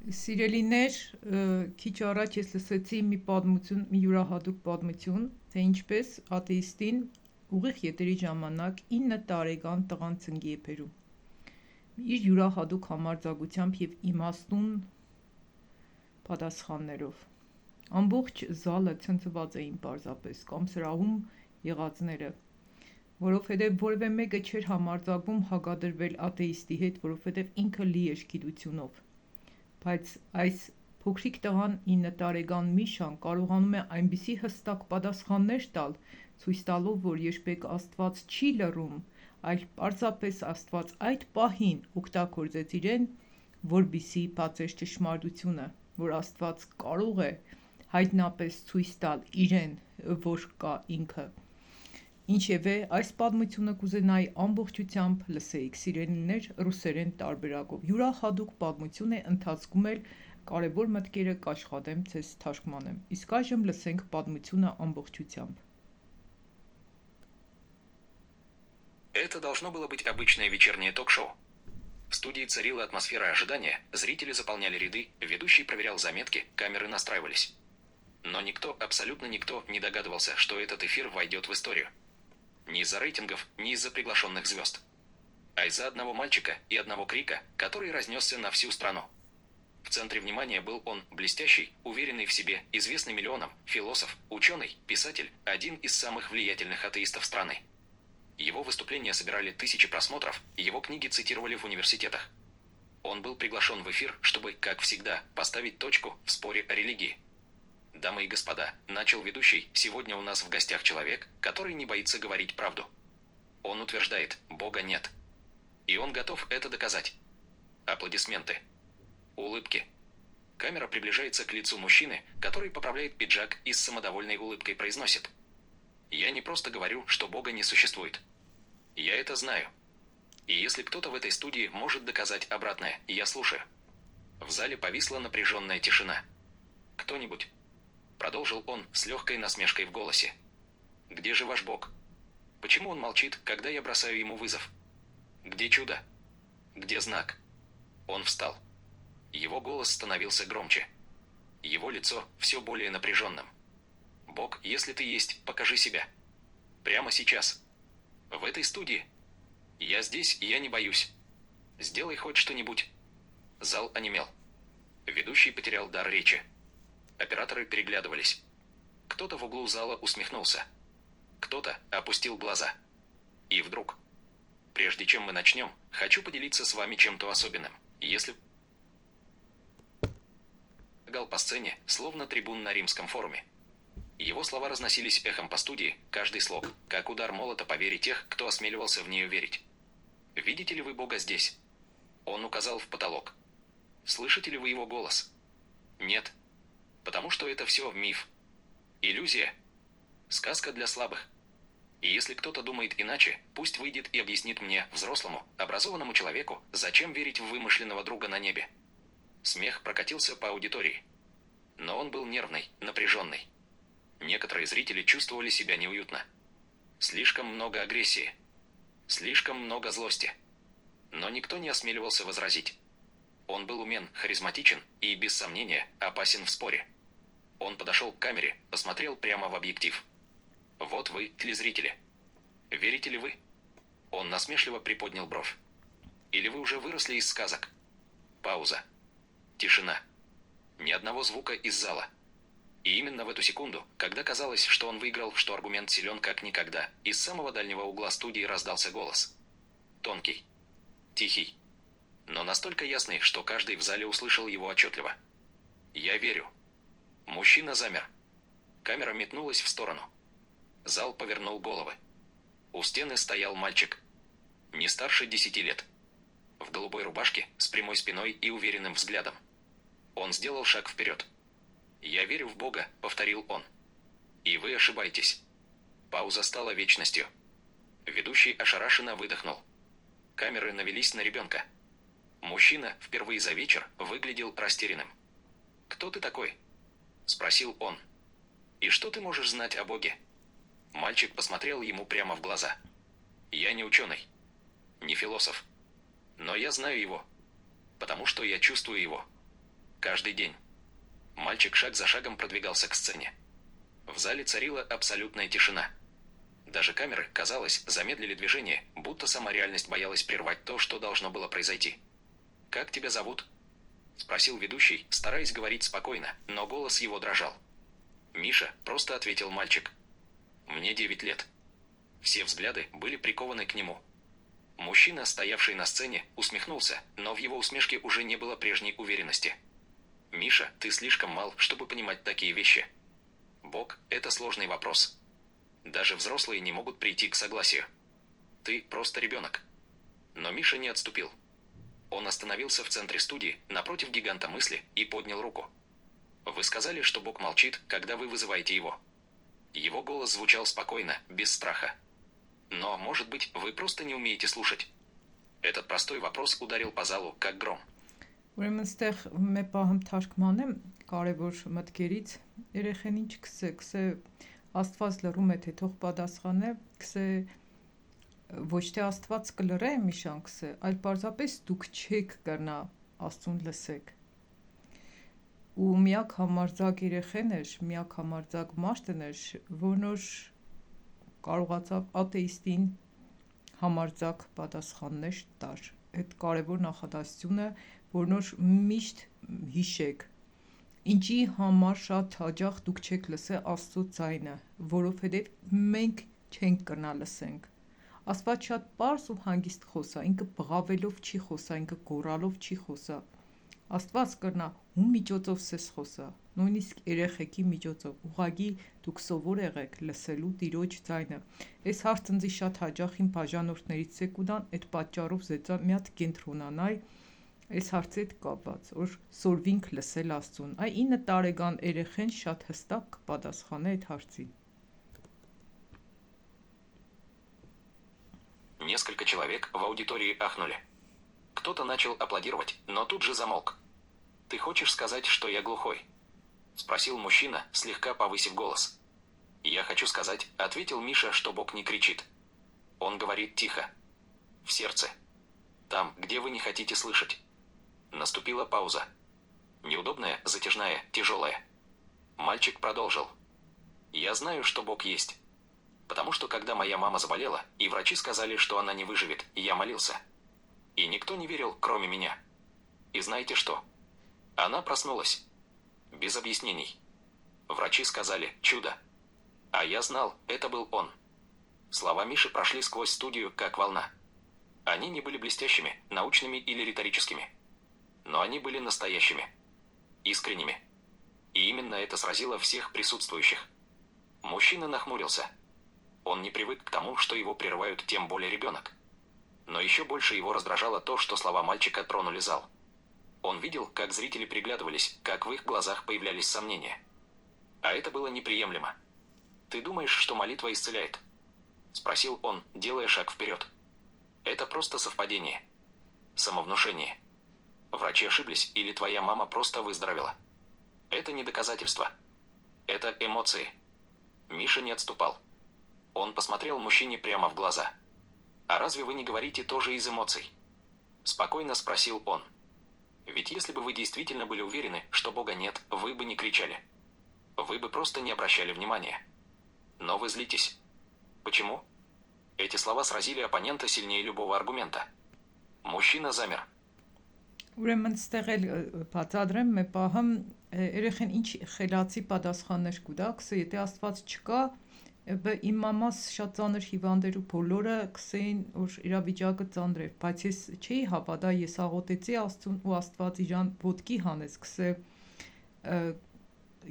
Սիրելիներ, քիչ առաջ ես լսեցի մի պատմություն, մի յուրահատուկ պատմություն, թե ինչպես աթեիստին ուղիղ եթերի ժամանակ 9 տարեկան տղան ծնկի է բերում։ Իր յուրահատուկ համարձակությամբ և իմաստուն պատասխաններով։ Ամբողջ զալը ցնցված էին պարզապես, կամ սրահում եղածները, որովհետև որևէ մեկը չէր համարձակվում հակադրվել աթեիստի հետ, որովհետև ինքը լի էր գիտությունով։ Բայց այս փոքրիկ տղան 9 տարեկան Միշան կարողանում է այնպիսի հստակ պատասխաններ տալ, ցույց տալով, որ երբեք Աստված չի լռում, այլ պարզապես Աստված այդ պահին օգտագործեց իրեն, որպեսզի բացեր ճշմարտությունը, որ Աստված կարող է հայտնապես ցույց տալ իրեն, որ կա ինքը։ Ինչևէ, այս պատմությունը կուզենայի ամբողջությամբ լսեիք, սիրելիներ, ռուսերեն տարբերակով։ Յուրահատուկ պատմություն է, ընթացքում էլ կարևոր մտքերը կաշխատեմ ձեզ թարգմանեմ։ Իսկ այժմ լսենք պատմությունը ամբողջությամբ։ Это должно было быть обычное вечернее ток-шоу. В студии царила атмосфера ожидания, зрители заполняли ряды, ведущий проверял заметки, камеры настраивались. Но никто, абсолютно никто, не догадывался, что этот эфир войдет в историю. Ни из-за рейтингов, ни из-за приглашенных звезд. А из-за одного мальчика и одного крика, который разнесся на всю страну. В центре внимания был он, блестящий, уверенный в себе, известный миллионам, философ, ученый, писатель, один из самых влиятельных атеистов страны. Его выступления собирали тысячи просмотров, его книги цитировали в университетах. Он был приглашен в эфир, чтобы, как всегда, поставить точку в споре о религии. Дамы и господа, начал ведущий, сегодня у нас в гостях человек, который не боится говорить правду. Он утверждает, Бога нет. И он готов это доказать. Аплодисменты. Улыбки. Камера приближается к лицу мужчины, который поправляет пиджак и с самодовольной улыбкой произносит. Я не просто говорю, что Бога не существует. Я это знаю. И если кто-то в этой студии может доказать обратное, я слушаю. В зале повисла напряженная тишина. Кто-нибудь? Продолжил он с легкой насмешкой в голосе. Где же ваш Бог? Почему он молчит, когда я бросаю ему вызов? Где чудо? Где знак? Он встал. Его голос становился громче. Его лицо все более напряженным. Бог, если ты есть, покажи себя. Прямо сейчас. В этой студии. Я здесь, и я не боюсь. Сделай хоть что-нибудь. Зал онемел. Ведущий потерял дар речи. Операторы переглядывались. Кто-то в углу зала усмехнулся. Кто-то опустил глаза. И вдруг. Прежде чем мы начнем, хочу поделиться с вами чем-то особенным. Если... Шагал по сцене, словно трибун на римском форуме. Его слова разносились эхом по студии, каждый слог, как удар молота по вере тех, кто осмеливался в нее верить. Видите ли вы Бога здесь? Он указал в потолок. Слышите ли вы его голос? Нет. Потому что это все миф. Иллюзия. Сказка для слабых. И если кто-то думает иначе, пусть выйдет и объяснит мне, взрослому, образованному человеку, зачем верить в вымышленного друга на небе. Смех прокатился по аудитории. Но он был нервный, напряженный. Некоторые зрители чувствовали себя неуютно. Слишком много агрессии. Слишком много злости. Но никто не осмеливался возразить. Он был умен, харизматичен и, без сомнения, опасен в споре. Он подошел к камере, посмотрел прямо в объектив. Вот вы, телезрители. Верите ли вы? Он насмешливо приподнял бровь. Или вы уже выросли из сказок? Пауза. Тишина. Ни одного звука из зала. И именно в эту секунду, когда казалось, что он выиграл, что аргумент силен как никогда, из самого дальнего угла студии раздался голос. Тонкий. Тихий. Но настолько ясный, что каждый в зале услышал его отчетливо. Я верю. Мужчина замер. Камера метнулась в сторону. Зал повернул головы. У стены стоял мальчик. Не старше 10 лет. В голубой рубашке, с прямой спиной и уверенным взглядом. Он сделал шаг вперед. «Я верю в Бога», — повторил он. «И вы ошибаетесь». Пауза стала вечностью. Ведущий ошарашенно выдохнул. Камеры навелись на ребенка. Мужчина, впервые за вечер, выглядел растерянным. «Кто ты такой?» — спросил он. «И что ты можешь знать о Боге?» Мальчик посмотрел ему прямо в глаза. «Я не ученый, не философ. Но я знаю его, потому что я чувствую его. каждый день. Мальчик шаг за шагом продвигался к сцене. В зале царила абсолютная тишина. Даже камеры, казалось, замедлили движение, будто сама реальность боялась прервать то, что должно было произойти. «Как тебя зовут?» — спросил ведущий, стараясь говорить спокойно, но голос его дрожал. «Миша», — просто ответил мальчик. «Мне 9 лет». Все взгляды были прикованы к нему. Мужчина, стоявший на сцене, усмехнулся, но в его усмешке уже не было прежней уверенности. «Миша, ты слишком мал, чтобы понимать такие вещи. Бог – это сложный вопрос. Даже взрослые не могут прийти к согласию. Ты просто ребенок». Но Миша не отступил. Он остановился в центре студии, напротив гиганта мысли, и поднял руку. «Вы сказали, что Бог молчит, когда вы вызываете его». Его голос звучал спокойно, без страха. «Но, может быть, вы просто не умеете слушать?» Этот простой вопрос ударил по залу, как гром. Ուրեմն ստեղ մի պահում թարգմանեմ կարևոր մտքերից երեխեն ինչ կսե Աստված լռում է թե թող պատասխանե կսե ոչ թե Աստված կլռե Միշան կսե այլ պարզապես դուք չեք կրնա Աստծուն լսեք ու միակ համարձակ երեխեն էր միակ համարձակ մարդն էր որն որ կարողացավ աթեիստին համարձակ պատասխաններ տար այդ կարևոր նախադասությունը որնոր միշտ հիշեք ինչի համար շատ հաճախ դուք չեք լսե Աստծո ձայնը որովհետև մենք չենք կրնա լսենք Աստված շատ պարզ ու հանգիստ խոսա ինքը բղավելով չի խոսա ինքը գոռալով չի խոսա Աստված կրնա ում միջոցով սես խոսա նույնիսկ երեխեքի միջոցով ուղղակի դուք սովոր եղեք լսելու Տիրոջ ձայնը այս հարցը ինձ շատ հաճախ իմ բաժանորդներից եք ուտան այդ պատճառով զեցա մի հատ կենտրոնանայ Այս հարցի հետ կապված, որ սորվինք լսել Աստծուն, այ 9 տարեկան երեխեն շատ հստակ կպատասխանե այդ հարցին։ Несколько человек в аудитории ахнули. Кто-то начал аплодировать, но тут же замолк. «Ты хочешь сказать, что я глухой?» — спросил мужчина, слегка повысив голос. «Я хочу сказать», — ответил Миша, что Бог не кричит. Он говорит тихо. В сердце. Там, где вы не хотите слышать. Наступила пауза. Неудобная, затяжная, тяжелая. Мальчик продолжил. «Я знаю, что Бог есть. Потому что когда моя мама заболела, и врачи сказали, что она не выживет, я молился. И никто не верил, кроме меня. И знаете что? Она проснулась. Без объяснений. Врачи сказали «чудо». А я знал, это был он». Слова Миши прошли сквозь студию, как волна. Они не были блестящими, научными или риторическими. Но они были настоящими. Искренними. И именно это сразило всех присутствующих. Мужчина нахмурился. Он не привык к тому, что его прерывают, тем более ребенок. Но еще больше его раздражало то, что слова мальчика тронули зал. Он видел, как зрители приглядывались, как в их глазах появлялись сомнения. А это было неприемлемо. «Ты думаешь, что молитва исцеляет?» — спросил он, делая шаг вперед. «Это просто совпадение. Самовнушение. Врачи ошиблись, или твоя мама просто выздоровела. Это не доказательство. Это эмоции». Миша не отступал. Он посмотрел мужчине прямо в глаза. «А разве вы не говорите тоже из эмоций?» Спокойно спросил он. «Ведь если бы вы действительно были уверены, что Бога нет, вы бы не кричали. Вы бы просто не обращали внимания. Но вы злитесь. Почему?» Эти слова сразили оппонента сильнее любого аргумента. Мужчина замер. Ուրեմն ստեղ էլ բացադրեմ մի պահում երեխեն ինչ խելացի պատասխաններ կուտա, կսե եթե Աստված չկա, իմ մամաս շատ ծանր հիվանդ էր ու բոլորը կսեին, որ իրավիճակը ծանր էր, բայց ես չէի հավատա, ես աղոթեցի Աստծուն ու Աստված իրան ոտքի հանեց, կսե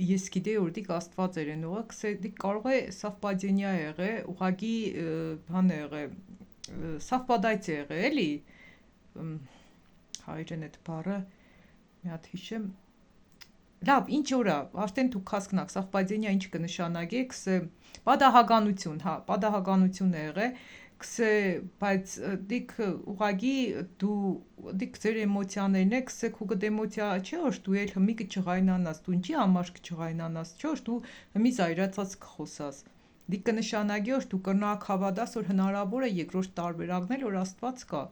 ես գիտեի որ դիք Աստված էր են ուղղակի, կսե դիք կարող է совпадение եղե, ուղղակի բան եղե, совпадать եղե, էլի հայրեն այդ բառը մի հատ հիշեմ լավ ինչ օրա արդեն դուք հասկնաք совпадение ինչ կնշանակի կսե պատահականություն հա պատահականություն է եղել կսե բայց դիք ուղագի դու դիք ձեր էմոցիաներն է կսե քու գդ էմոցիա չէ որ դու էլ հմի կճղայնանաս դու ինչի համար կճղայնանաս չէ որ դու հմի զայրացած կխոսաս Դի կնշանակի, որ դու կրնակ հավատաս, որ հնարավոր է երկրորդ տարբերակն էլ, որ Աստված կա։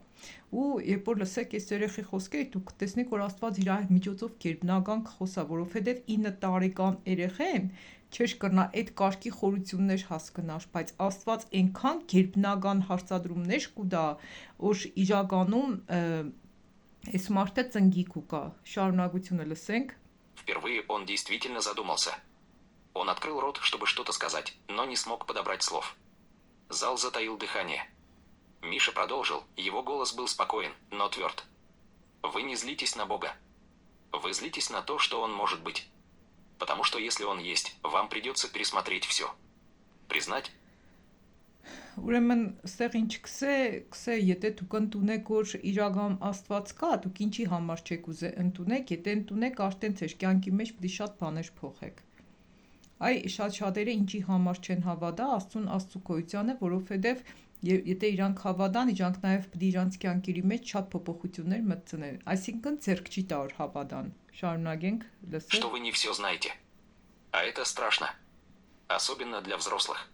Ու երբ որ լսեք այս երեխի խոսքերը, դուք կտեսնեք, որ Աստված իր միջոցով գերբնական կխոսա, որովհետև 9 տարեկան երեխեն չէր կրնա այդ կարգի խորություններ հասկանար, բայց Աստված այնքան գերբնական հարցադրումներ կուտա, որ իրականում այս մարդը ծնգի կուկա։ Շարունակությունը լսենք։ Впервые он действительно задумался. Он открыл рот, чтобы что-то сказать, но не смог подобрать слов. Зал затаил дыхание. Миша продолжил, его голос был спокоен, но тверд. Вы не злитесь на Бога. Вы злитесь на то, что Он может быть. Потому что если Он есть, вам придется пересмотреть все. Признать? Ուրեմն ստեղ ինչ կսե, եթե դուք ընդունեք, որ իրական Աստված կա, դուք ինչի համար չեք ուզե ընդունեք, եթե ընդունեք, արդեն ձեր կյանքի մեջ պետք է շատ բաներ փոխեք։ Այ շատ-շատերը ինչի համար չեն հավատա Աստծուն, Աստծու գոյությանը, որովհետև եթե իրանք հավատան, իրանք նաև պետք է իրանք կյանքերի մեջ շատ փոփոխություններ մտցնեն։ Այսինքն ձեռք չի տա որ հավատան։ Շարունակենք լսել։ Что вы не все знаете. А это страшно. Особенно для взрослых.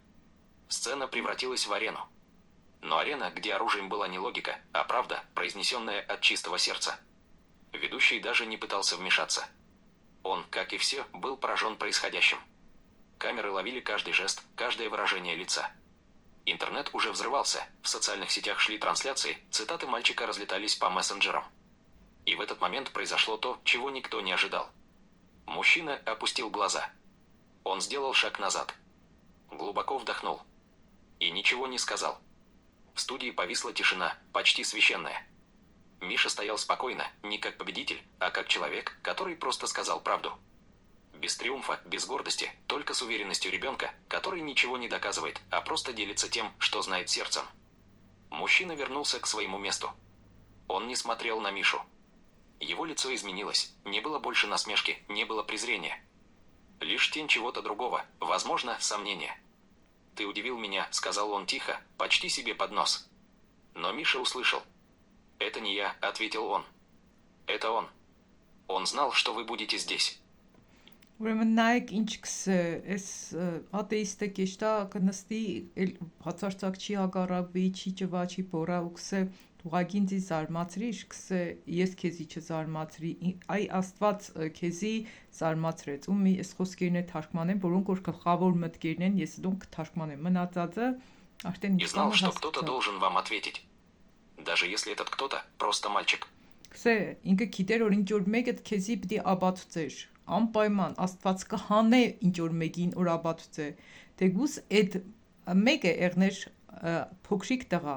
Сцена превратилась в арену. Но арена, где оружием была не логика, а правда, произнесенная от чистого сердца. Ведущий даже не пытался вмешаться. Он, как и все, был поражен происходящим. Камеры ловили каждый жест, каждое выражение лица. Интернет уже взрывался, в социальных сетях шли трансляции, цитаты мальчика разлетались по мессенджерам. И в этот момент произошло то, чего никто не ожидал. Мужчина опустил глаза. Он сделал шаг назад. Глубоко вдохнул. И ничего не сказал. В студии повисла тишина, почти священная. Миша стоял спокойно, не как победитель, а как человек, который просто сказал правду. Без триумфа, без гордости, только с уверенностью ребенка, который ничего не доказывает, а просто делится тем, что знает сердцем. Мужчина вернулся к своему месту. Он не смотрел на Мишу. Его лицо изменилось, не было больше насмешки, не было презрения. Лишь тень чего-то другого, возможно, сомнения. «Ты удивил меня», — сказал он тихо, почти себе под нос. Но Миша услышал. «Это не я», — ответил он. «Это он. Он знал, что вы будете здесь». Ուրեմն նայեք ինչ կսե, այս ատեիստը կեշտա կնստի, հացարցակ չի հագարավի, չի ճվա, չի բորա ու կսե, ուղագին ձի զարմացրիշ, կսե, ես քեզի չզարմացրի, այ Աստված քեզի զարմացրեց, ու մի այս խոսքերն է թարգմանեմ, որոնք որ գլխավոր մտքերն են, ես դոնք թարգմանեմ, մնացածը արդեն И знал, что кто-то должен вам ответить. Даже если этот кто-то просто мальчик. Կսե, ինքը գիտեր, որ ինչ որ մեկը քեզի պիտի աբացուցեր, անպայման Աստված կհանե ինչ որ մեկին որ աբացուցե, դեգուս այդ մեկը եղներ փոքրիկ տղա։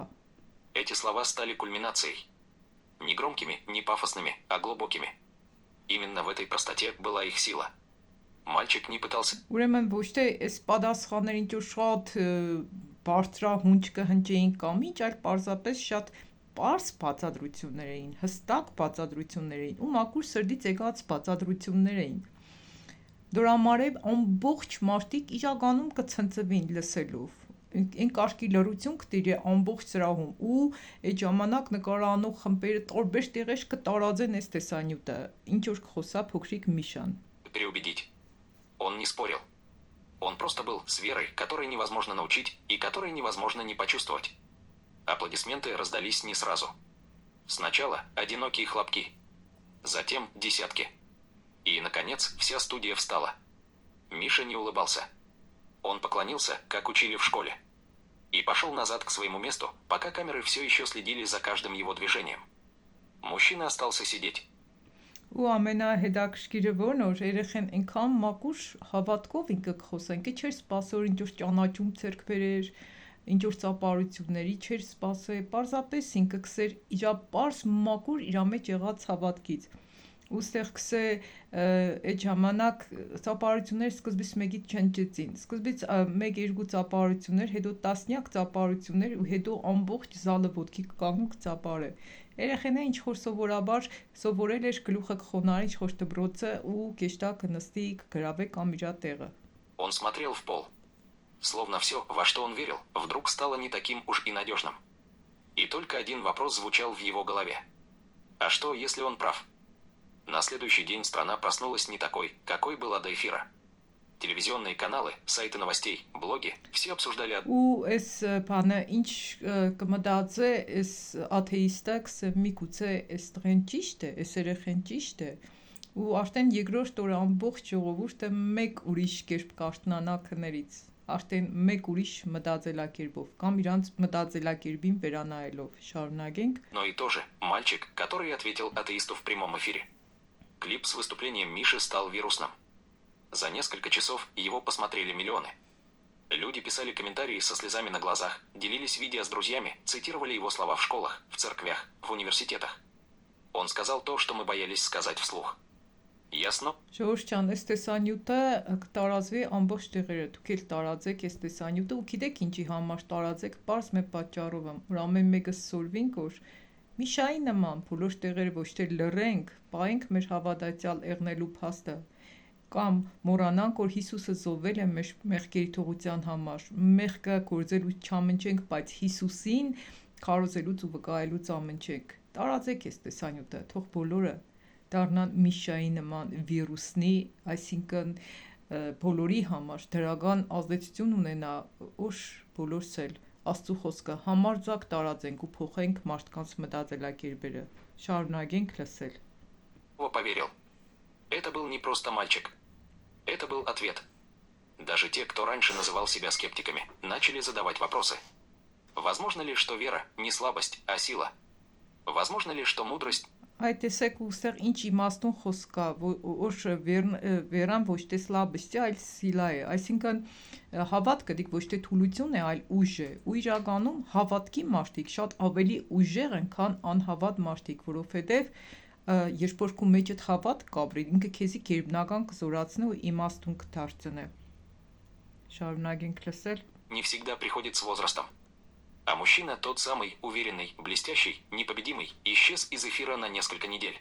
Эти слова стали кульминацией. Не громкими, не пафосными, а глубокими. Именно в этой простоте была их сила. Мальчик не пытался... Ուրեմն ոչ թե այս պատասխաններ ինչ որ շատ բարձրահունչ կհնչեին կամ ինչ, այլ պարզապես շատ պարզ բացատրություններ էին, հստակ բացատրություններ էին ու մաքուր սրտից եկած բացատրություններ էին։ Դրա համար ամբողջ մարդիկ իրականում կցնցվին լսելով։ Այն կարգի լրություն կտիրի ամբողջ սրահում ու այդ ժամանակ նկարանող խմբերը տարբեր տեղեր կտարածեն այս տեսանյութը, ինչ որ կխոսա փոքրիկ Միշան։ Переубедить. Он не спорил. Он просто был с верой, которой невозможно научить и которой невозможно не почувствовать. Аплодисменты раздались не сразу. Сначала одинокие хлопки, затем десятки. И, наконец, вся студия встала. Миша не улыбался. Он поклонился, как учили в школе. И пошел назад к своему месту, пока камеры все еще следили за каждым его движением. Мужчина остался сидеть. Ու ամենահետաքրքիրը որն որ երեխեն այնքան մակուր հավատքով ինքը կխոսա, ինքը չէր սպասել որ ինչ որ ճանաչում ցերկ բերեր, ինչ որ ծապարությունների չէր սպասել, պարզապես ինքը կսեր իր պարզ մակուր իր մեջ եղած հավատքից։ Ու ստեղ կսե այդ ժամանակ ծապարությունները սկզբից մեկից չնչեցին։ Սկզբից 1-2 ծապարություններ, հետո տասնյակ ծապարություններ ու հետո ամբողջ զալը ոտքի կանգնում կծապարե։ Երեխենը ինչ որ սովորաբար սովորել էր գլուխը կխոնարի ինչ որ դբրոցը ու կեշտա կնստի կգրավե կամ իր տեղը։ Он смотрел в пол. Словно все, во что он верил, вдруг стало не таким уж и надежным. И только один вопрос звучал в его голове. А что, если он прав? На следующий день страна проснулась не такой, какой была до эфира. Телевизионные каналы, сайты новостей, блоги – все обсуждали Ու այս բանը ինչ կմտածե այս աթեիստը կսե միգուցե այս տղեն ճիշտ է, այս երեխեն ճիշտ է ու արդեն երկրորդ օրը ամբողջ ժողովուրդը մեկ ուրիշ կերպ կարթնանա քներից, արդեն մեկ ուրիշ մտածելակերպով կամ իրանց մտածելակերպին վերանայելով շարունակենք. Но и тоже мальчик, который ответил атеисту в прямом эфире. Клип с выступлением Миши стал вирусным. За несколько часов его посмотрели миллионы. Люди писали комментарии со слезами на глазах, делились видео с друзьями, цитировали его слова в школах, в церквях, в университетах. Он сказал то, что мы боялись сказать вслух. Ясно? Ժողովուրդ ջան, այս տեսանյութը կտարածվի ամբողջ տեղերը, դուք էլ տարածեք այս տեսանյութը ու գիտեք ինչի համար տարածեք, պարզ մեկ պատճառով եմ, որ ամեն մեկը սորվինք, որ Միշայի նման բոլոր տեղերը ոչ թե լռենք, պահենք մեր հավատացյալ եղնելու փաստը, կամ մոռանանք, որ Հիսուսը զոհվել է մեր մեղքերի թողության համար, մեղքը գործելու չամենչենք, բայց Հիսուսին քարոզելուց ու վկայելուց ամենչենք։ Տարածեք այս տեսանյութը, թող բոլորը դառնան Միշայի նման վիրուսնի, այսինքն բոլորի համար դրական ազդեցություն ունենա, որ բոլորս էլ Աստծո խոսքը համարձակ տարածենք ու փոխենք մարդկանց մտածելակերպերը։ Շարունակենք լսել։ Поверил. Это был не просто мальчик. Это был ответ. Даже те, кто раньше называл себя скептиками, начали задавать вопросы. Возможно ли, что вера не слабость, а сила? Возможно ли, что мудрость... Այդ տեսեք ուստեղ ինչ իմաստուն խոսք կա, որ վերան ոչ թե սլաբստ է, այլ սիլա է, այսինքն հավատքը դիք ոչ թե թուլություն է, այլ ուժ է, ու իրականում հավատքի մարդիկ շատ ավելի ուժեղ են, քան անհավատ մարդիկ, որովհետև երբ որ քո մեջդ հավատ կապրի, ինքը քեզի գերբնական կզորացնի ու իմաստուն կդարձնի։ Շարունակենք լսել։ Не всегда приходит с возрастом. А мужчина, тот самый, уверенный, блестящий, непобедимый, исчез из эфира на несколько недель.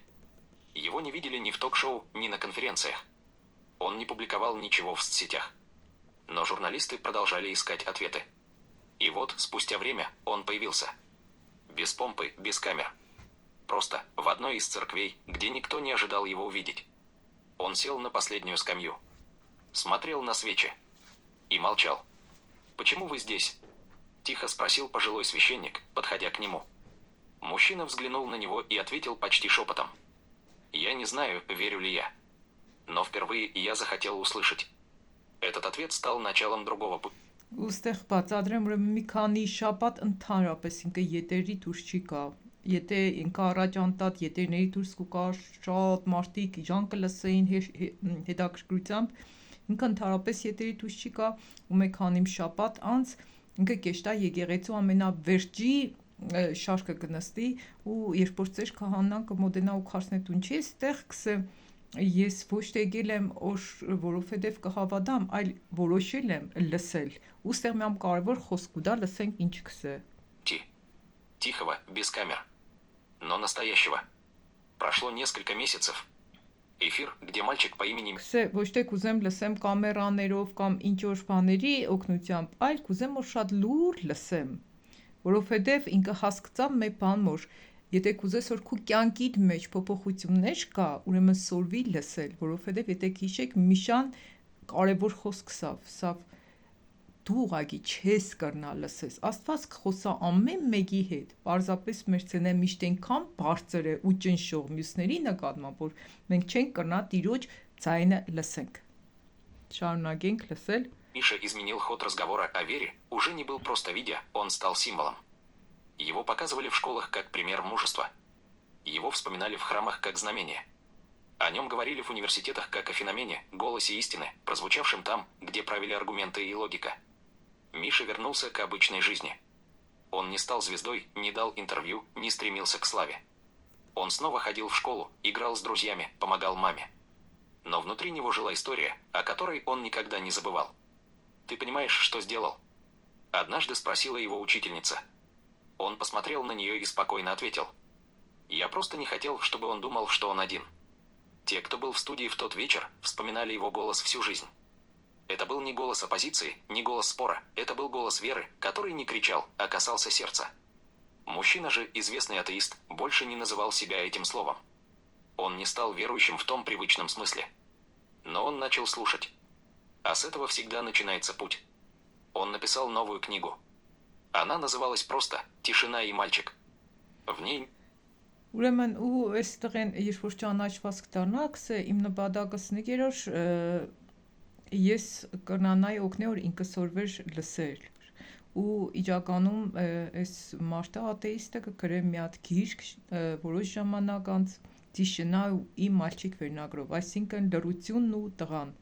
Его не видели ни в ток-шоу, ни на конференциях. Он не публиковал ничего в соцсетях. Но журналисты продолжали искать ответы. И вот, спустя время, он появился. Без помпы, без камер. Просто в одной из церквей, где никто не ожидал его увидеть. Он сел на последнюю скамью. Смотрел на свечи. И молчал. «Почему вы здесь?» Тихо спросил пожилой священник, подходя к нему. Мужчина взглянул на него и ответил почти шепотом. «Я не знаю, верю ли я. Но впервые я захотел услышать». Этот ответ стал началом другого пути. Ուստեղ բացադրեմ, որ մի քանի շաբաթ ընդհանրապես ինքը ետերի դուրս չի գա։ Եթե ինքը առաջ անտատ ետերների դուրս կգա, շատ մարդիկ իժան կլսեին հետաքրքրությամբ, ինքը ընդհանրապես ետերի դուրս չի գա ու մեկ քանի շաբաթ անց ինքը կեշտա եկեղեցու ամենավերջի շարքը կնստի ու երբ որ ծեր քահանան կմոտենա ու քարսնե տուն չի, այստեղ կսե ես ոչ թե եկել եմ որովհետև կհավատամ, այլ որոշել եմ լսել։ Ուստեղ մի կարևոր խոսք ու դա լսենք ինչ կսե։ Тихого, без камер, но настоящего. Прошло несколько месяцев. Эфир, где мальчик по имени... Կսե ոչ թե կուզեմ լսեմ կամերաներով կամ ինչ-որ բաների օգնությամբ, այլ կուզեմ որ շատ լուր լսեմ, որովհետև ինքը հասկացավ մի բան, որ եթե կուզես որ քո կյանքիդ մեջ փոփոխություններ կա, ուրեմն սորվի լսել, որովհետև եթե հիշեք Միշան կարևոր խոսք սա դու ուղղակի չես կրնա լսես, Աստված կխոսա ամեն մեկի հետ, պարզապես մեր ցենը միշտ այնքան բարձր է ու ճնշող մյուսների նկատմամբ, որ մենք չենք կրնա Տիրոջ ձայնը լսենք։ Շարունակենք լսել։ Миша изменил ход разговора о вере, уже не был просто видео, он стал символом. Его показывали в школах как пример мужества. Его вспоминали в храмах как знамение. О нем говорили в университетах как о феномене, голосе истины, прозвучавшем там, где правили аргументы и логика. Миша вернулся к обычной жизни. Он не стал звездой, не дал интервью, не стремился к славе. Он снова ходил в школу, играл с друзьями, помогал маме. Но внутри него жила история, о которой он никогда не забывал. «Ты понимаешь, что сделал?» Однажды спросила его учительница. Он посмотрел на нее и спокойно ответил. «Я просто не хотел, чтобы он думал, что он один». Те, кто был в студии в тот вечер, вспоминали его голос всю жизнь. Это был не голос оппозиции, не голос спора, это был голос веры, который не кричал, а касался сердца. Мужчина же, известный атеист, больше не называл себя этим словом. Он не стал верующим в том привычном смысле. Но он начал слушать. А с этого всегда начинается путь. Он написал новую книгу. Она называлась просто «Тишина и мальчик». В ней Ուրեմն ու այստեղ են երբ որ ճանաչված կդառնաս, իմ նպատակս նկերոշ ես կնանայի օգնել որ ինքը սորվեր լսել ու իջականում այս մարտը աթեիստը կգրե մի հատ գիրք որոշ ժամանակ անց «Тишина и мальчик» վերնագրով, այսինքն լռությունն ու տղան։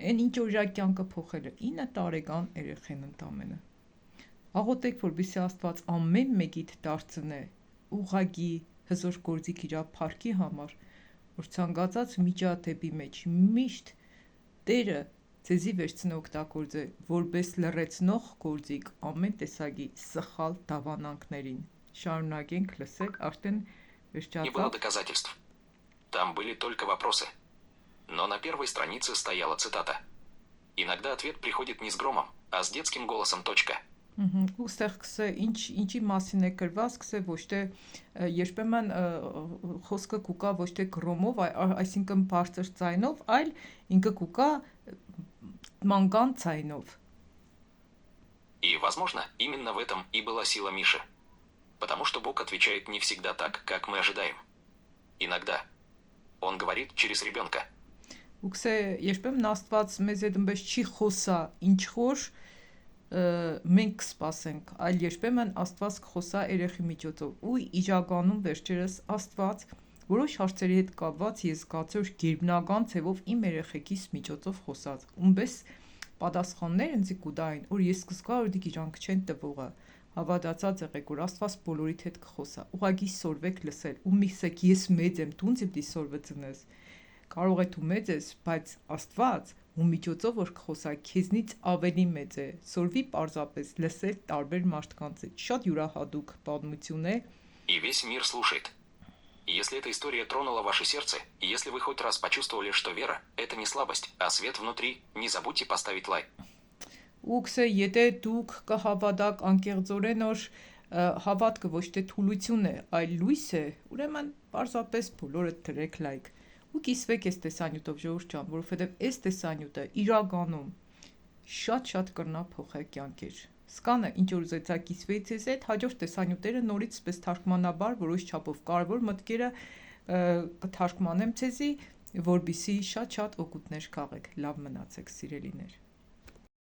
Այն ինչ որ իր կյանքը փոխել է 9 տարեկան երեխեն ընդամենը։ Աղոթեք որպեսզի Աստված ամեն մեկիդ դարձնե ուղղակի հզոր գործիք իր փառքի համար, որ ցանկացած միջադեպի մեջ միշտ Տերը ձեզի վերցնե օգտագործե որպես լռեցնող գործիք ամեն տեսակի սխալ դավանանքներին։ Շարունակենք լսել, արդեն не было վերջացավ։ доказательств. Там были только вопросы. Но на первой странице стояла цитата. «Иногда ответ приходит не с громом, а с детским голосом. Точка». Ու ստեղ կսե ինչի մասին է գրված, կսե ոչ թե երբեմն խոսքը կուկա ոչ թե գրոմով, այսինքն բարձր ձայնով, այլ ինքը կուկա մանկան ձայնով։ И, возможно, именно в этом и была сила Миши. Потому что Бог отвечает не всегда так, как мы ожидаем. Иногда. Он говорит через ребенка. Ու կսե երբեմն Աստված մեզ հետ այնպես չի խոսա ինչ որ մենք կսպասենք, այլ երբեմն Աստված կխոսա երեխի միջոցով։ Ու իջականում վերջերս Աստված որոշ հարցերի հետ կապված ես զգացի որ գերբնական ձևով իմ երեխեքիս միջոցով խոսած։ Ումպես պատասխաններ ինձ կուտային, որ ես կզգա որ դիք իրանք չեն տվողը։ Հավատացած եղեք որ Աստված բոլորիդ հետ կխոսա։ Ուղղակի սորվեք լսել։ Ու միսեք ես մեծ եմ, դու ինձ պիտի սորվեցնես։ Կարող է դու մեծ ես, բայց Աստված ու միջոցով որ կխոսա քեզնից ավելի մեծ է։ Սորվի պարզապես լսել տարբեր մարդկանց հետ։ Շատ յուրահատուկ պատմություն է։ И весь мир слушает. Если эта история тронула ваше сердце, и если вы хоть раз почувствовали, что вера – это не слабость, а свет внутри, не забудьте поставить лайк. Ու գսե եթե դուք կհավատաք անկեղծորեն որ հավատքը ոչ թե թուլություն է, այլ լույս է, ուրեմն պարզապես բոլորը դրեք լայք։ Ու կիսվեք այս տեսանյութով ժողովուրդ ջան, որովհետև այս տեսանյութը իրականում շատ կրնա փոխել կյանքեր։ Սկանը ինչ որ ուզեցա կիսվեի ձեզ հետ, հաջորդ տեսանյութերը նորից պես թարգմանաբար որոշ չափով կարևոր մտքերը կթարգմանեմ ձեզի, որբիսի շատ օգուտներ քաղեք։ Լավ մնացեք, սիրելիներ։